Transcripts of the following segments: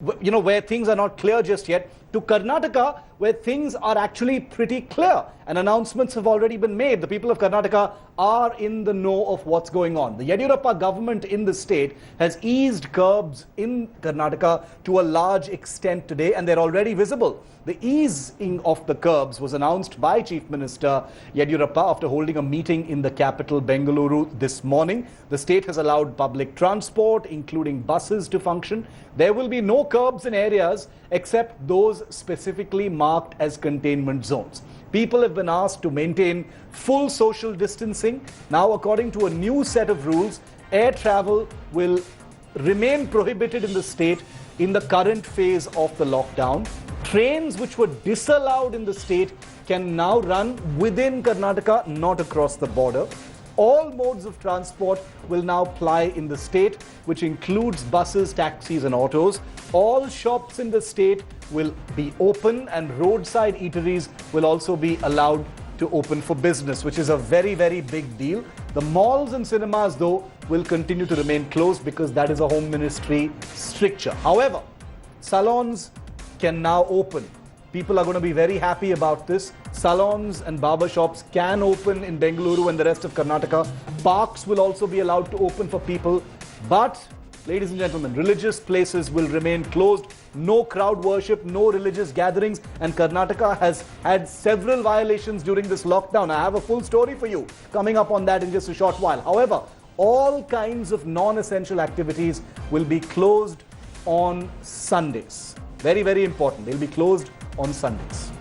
where things are not clear just yet, to Karnataka, where things are actually pretty clear and announcements have already been made. The people of Karnataka are in the know of what's going on. The Yediyurappa government in the state has eased curbs in Karnataka to a large extent today, and they're already visible. The easing of the curbs was announced by Chief Minister Yediyurappa after holding a meeting in the capital, Bengaluru, this morning. The state has allowed public transport, including buses, to function. There will be no curbs in areas except those specifically marked as containment zones. People have been asked to maintain full social distancing. Now, according to a new set of rules, air travel will remain prohibited in the state in the current phase of the lockdown. Trains which were disallowed in the state can now run within Karnataka, not across the border. All modes of transport will now ply in the state, which includes buses, taxis and autos. All shops in the state will be open, and roadside eateries will also be allowed to open for business, which is a very, very big deal. The malls and cinemas, though, will continue to remain closed because that is a Home Ministry stricture. However, salons can now open. People are going to be very happy about this. Salons and barber shops can open in Bengaluru and the rest of Karnataka. Parks will also be allowed to open for people. But, ladies and gentlemen, religious places will remain closed. No crowd worship, no religious gatherings. And Karnataka has had several violations during this lockdown. I have a full story for you coming up on that in just a short while. However, all kinds of non-essential activities will be closed on Sundays. Very, very important. They'll be closed on Sundays.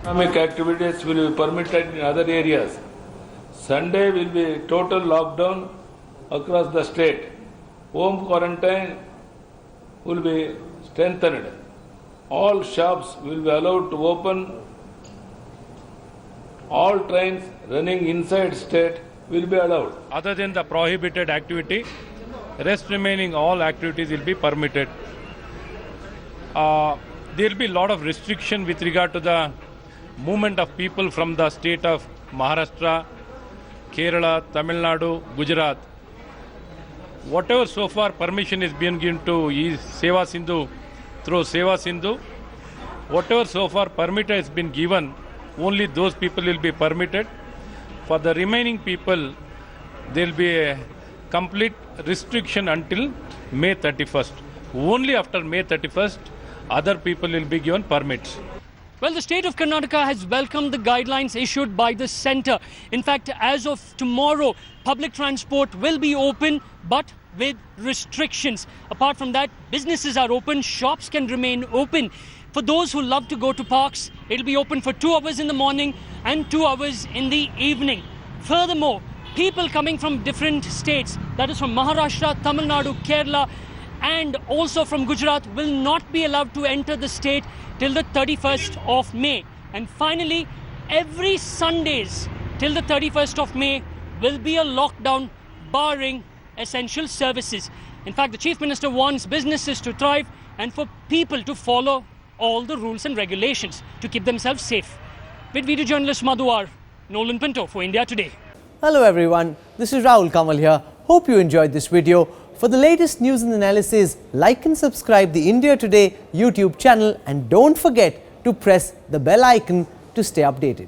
Economic activities will be permitted in other areas. Sunday will be total lockdown across the state. Home quarantine will be strengthened. All shops will be allowed to open. All trains running inside state will be allowed. Other than the prohibited activity, rest remaining all activities will be permitted. There will be a lot of restriction with regard to the movement of people from the state of Maharashtra, Kerala, Tamil Nadu, Gujarat. Whatever so far permission is being given to Seva Sindhu through Seva Sindhu, whatever so far permit has been given, only those people will be permitted. For the remaining people, there will be a complete restriction until May 31st. Only after May 31st, other people will be given permits. Well, the state of Karnataka has welcomed the guidelines issued by the centre. In fact, as of tomorrow, public transport will be open, but with restrictions. Apart from that, businesses are open, shops can remain open. For those who love to go to parks, it'll be open for 2 hours in the morning and 2 hours in the evening. Furthermore, people coming from different states, that is from Maharashtra, Tamil Nadu, Kerala, and also from Gujarat, will not be allowed to enter the state till the 31st of May. And finally, every Sundays till the 31st of May will be a lockdown barring essential services. In fact, the Chief Minister wants businesses to thrive and for people to follow all the rules and regulations to keep themselves safe. With video journalist Madhuar, Nolan Pinto for India Today. Hello everyone, this is Rahul Kamal here. Hope you enjoyed this video. For the latest news and analysis, like and subscribe the India Today YouTube channel, and don't forget to press the bell icon to stay updated.